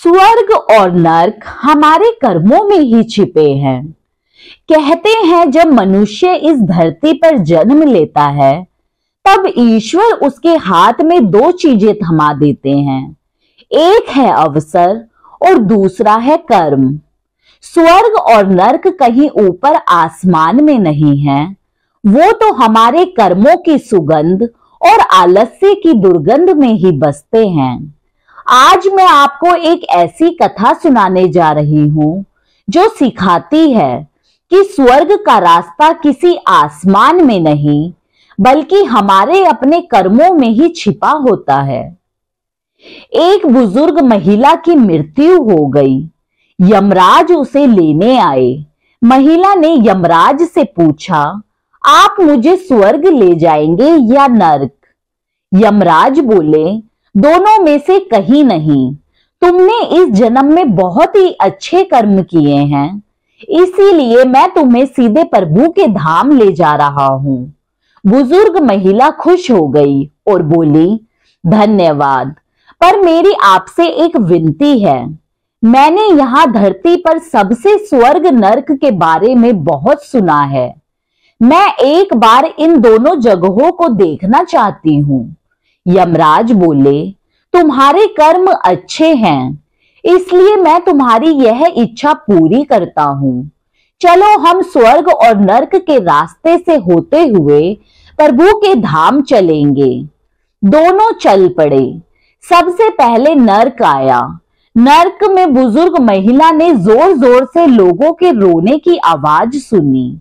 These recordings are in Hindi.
स्वर्ग और नर्क हमारे कर्मों में ही छिपे हैं। कहते हैं जब मनुष्य इस धरती पर जन्म लेता है तब ईश्वर उसके हाथ में दो चीजें थमा देते हैं, एक है अवसर और दूसरा है कर्म। स्वर्ग और नर्क कहीं ऊपर आसमान में नहीं है, वो तो हमारे कर्मों की सुगंध और आलस्य की दुर्गंध में ही बसते हैं। आज मैं आपको एक ऐसी कथा सुनाने जा रही हूं जो सिखाती है कि स्वर्ग का रास्ता किसी आसमान में नहीं बल्कि हमारे अपने कर्मों में ही छिपा होता है। एक बुजुर्ग महिला की मृत्यु हो गई। यमराज उसे लेने आए। महिला ने यमराज से पूछा, आप मुझे स्वर्ग ले जाएंगे या नर्क? यमराज बोले, दोनों में से कहीं नहीं। तुमने इस जन्म में बहुत ही अच्छे कर्म किए हैं, इसीलिए मैं तुम्हें सीधे प्रभु के धाम ले जा रहा हूं। बुजुर्ग महिला खुश हो गई और बोली, धन्यवाद, पर मेरी आपसे एक विनती है। मैंने यहाँ धरती पर सबसे स्वर्ग नर्क के बारे में बहुत सुना है। मैं एक बार इन दोनों जगहों को देखना चाहती हूँ। यमराज बोले, तुम्हारे कर्म अच्छे हैं, इसलिए मैं तुम्हारी यह इच्छा पूरी करता हूँ। चलो हम स्वर्ग और नर्क के रास्ते से होते हुए प्रभु के धाम चलेंगे। दोनों चल पड़े। सबसे पहले नर्क आया। नर्क में बुजुर्ग महिला ने जोर जोर से लोगों के रोने की आवाज सुनी।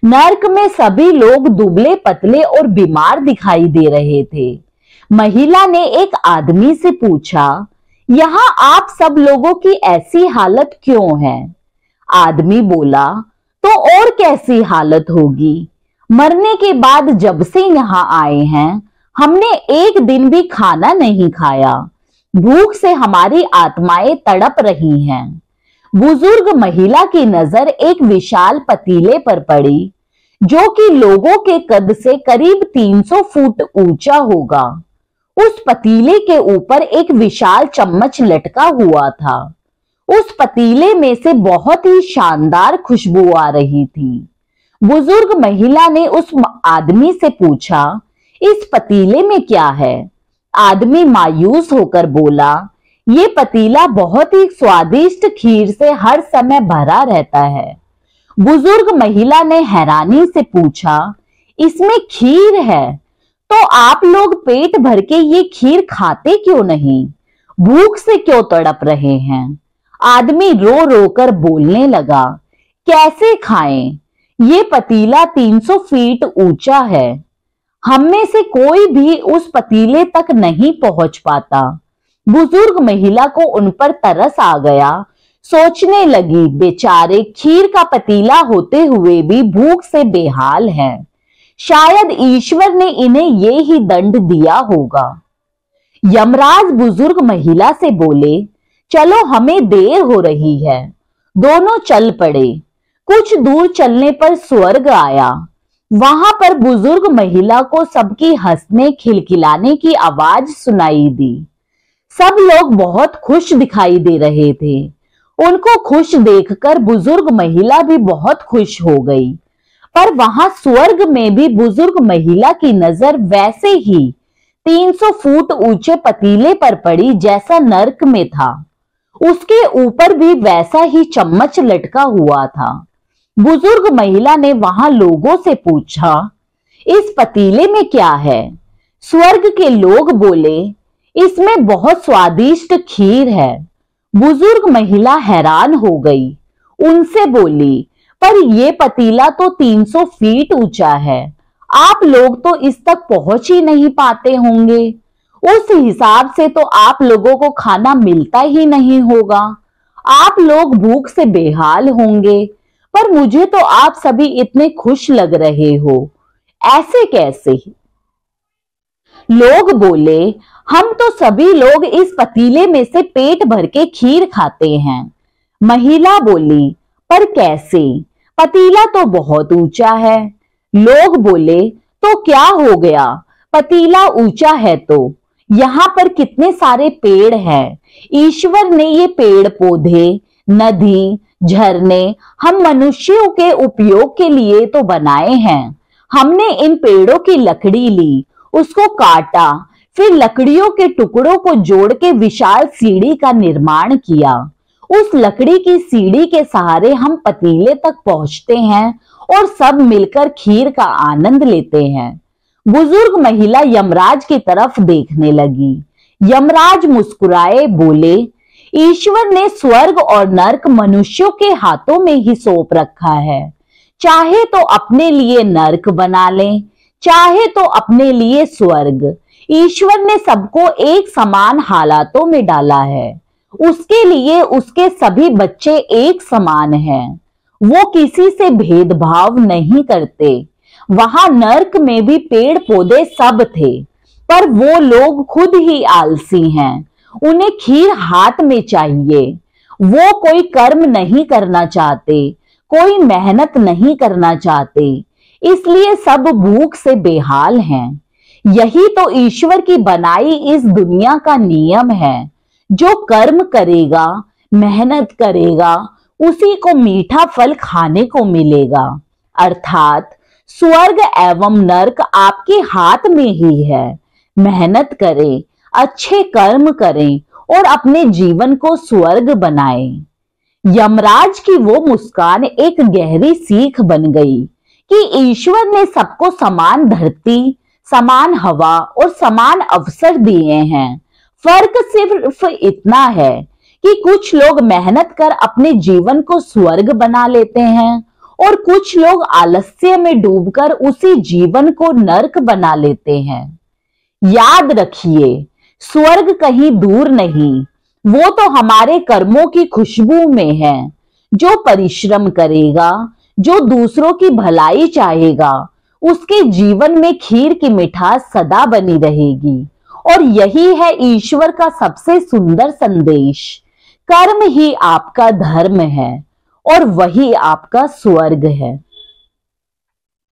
नर्क में सभी लोग दुबले पतले और बीमार दिखाई दे रहे थे। महिला ने एक आदमी से पूछा, यहाँ आप सब लोगों की ऐसी हालत क्यों है? आदमी बोला, तो और कैसी हालत होगी? मरने के बाद जब से यहाँ आए हैं हमने एक दिन भी खाना नहीं खाया। भूख से हमारी आत्माएं तड़प रही हैं। बुजुर्ग महिला की नजर एक विशाल पतीले पर पड़ी जो कि लोगों के कद से करीब 300 फुट ऊंचा होगा। उस पतीले के ऊपर एक विशाल चम्मच लटका हुआ था। उस पतीले में से बहुत ही शानदार खुशबू आ रही थी। बुजुर्ग महिला ने उस आदमी से पूछा, इस पतीले में क्या है? आदमी मायूस होकर बोला, ये पतीला बहुत ही स्वादिष्ट खीर से हर समय भरा रहता है। बुजुर्ग महिला ने हैरानी से पूछा, इसमें खीर है, तो आप लोग पेट भर के ये खीर खाते क्यों नहीं? भूख से क्यों तड़प रहे हैं? आदमी रो रो कर बोलने लगा, कैसे खाएं? ये पतीला 300 फीट ऊंचा है। हम में से कोई भी उस पतीले तक नहीं पहुंच पाता। बुजुर्ग महिला को उन पर तरस आ गया। सोचने लगी, बेचारे खीर का पतीला होते हुए भी भूख से बेहाल हैं। शायद ईश्वर ने इन्हें ये ही दंड दिया होगा। यमराज बुजुर्ग महिला से बोले, चलो हमें देर हो रही है। दोनों चल पड़े। कुछ दूर चलने पर स्वर्ग आया। वहां पर बुजुर्ग महिला को सबकी हंसने खिलखिलाने की आवाज सुनाई दी। सब लोग बहुत खुश दिखाई दे रहे थे। उनको खुश देखकर बुजुर्ग महिला भी बहुत खुश हो गई। पर वहां स्वर्ग में भी बुजुर्ग महिला की नजर वैसे ही 300 फुट ऊंचे पतीले पर पड़ी जैसा नर्क में था। उसके ऊपर भी वैसा ही चम्मच लटका हुआ था। बुजुर्ग महिला ने वहां लोगों से पूछा, इस पतीले में क्या है? स्वर्ग के लोग बोले, इसमें बहुत स्वादिष्ट खीर है। बुजुर्ग महिला हैरान हो गई। उनसे बोली, पर यह पतीला तो 300 फीट ऊंचा है। आप लोग तो इस तक पहुंच ही नहीं पाते होंगे। उस हिसाब से तो आप लोगों को खाना मिलता ही नहीं होगा। आप लोग भूख से बेहाल होंगे। पर मुझे तो आप सभी इतने खुश लग रहे हो, ऐसे कैसे? लोग बोले, हम तो सभी लोग इस पतीले में से पेट भर के खीर खाते हैं। महिला बोली, पर कैसे? पतीला तो बहुत ऊंचा है। लोग बोले, तो क्या हो गया? पतीला ऊंचा है तो यहाँ पर कितने सारे पेड़ हैं। ईश्वर ने ये पेड़ पौधे, नदी, झरने हम मनुष्यों के उपयोग के लिए तो बनाए हैं। हमने इन पेड़ों की लकड़ी ली, उसको काटा, फिर लकड़ियों के टुकड़ों को जोड़ के विशाल सीढ़ी का निर्माण किया। उस लकड़ी की सीढ़ी के सहारे हम पतीले तक पहुंचते हैं और सब मिलकर खीर का आनंद लेते हैं। बुजुर्ग महिला यमराज की तरफ देखने लगी। यमराज मुस्कुराए बोले, ईश्वर ने स्वर्ग और नर्क मनुष्यों के हाथों में ही सौंप रखा है। चाहे तो अपने लिए नर्क बना लें, चाहे तो अपने लिए स्वर्ग। ईश्वर ने सबको एक समान हालातों में डाला है। उसके लिए उसके सभी बच्चे एक समान हैं। वो किसी से भेदभाव नहीं करते। वहां नर्क में भी पेड़ पौधे सब थे, पर वो लोग खुद ही आलसी हैं। उन्हें खीर हाथ में चाहिए। वो कोई कर्म नहीं करना चाहते, कोई मेहनत नहीं करना चाहते, इसलिए सब भूख से बेहाल हैं। यही तो ईश्वर की बनाई इस दुनिया का नियम है। जो कर्म करेगा, मेहनत करेगा, उसी को मीठा फल खाने को मिलेगा। अर्थात स्वर्ग एवं नर्क आपके हाथ में ही है। मेहनत करें, अच्छे कर्म करें और अपने जीवन को स्वर्ग बनाएं। यमराज की वो मुस्कान एक गहरी सीख बन गई कि ईश्वर ने सबको समान धरती, समान हवा और समान अवसर दिए हैं। फर्क सिर्फ इतना है कि कुछ लोग मेहनत कर अपने जीवन को स्वर्ग बना लेते हैं और कुछ लोग आलस्य में डूबकर उसी जीवन को नर्क बना लेते हैं। याद रखिए, स्वर्ग कहीं दूर नहीं, वो तो हमारे कर्मों की खुशबू में है। जो परिश्रम करेगा, जो दूसरों की भलाई चाहेगा, उसके जीवन में खीर की मिठास सदा बनी रहेगी। और यही है ईश्वर का सबसे सुंदर संदेश। कर्म ही आपका धर्म है और वही आपका स्वर्ग है।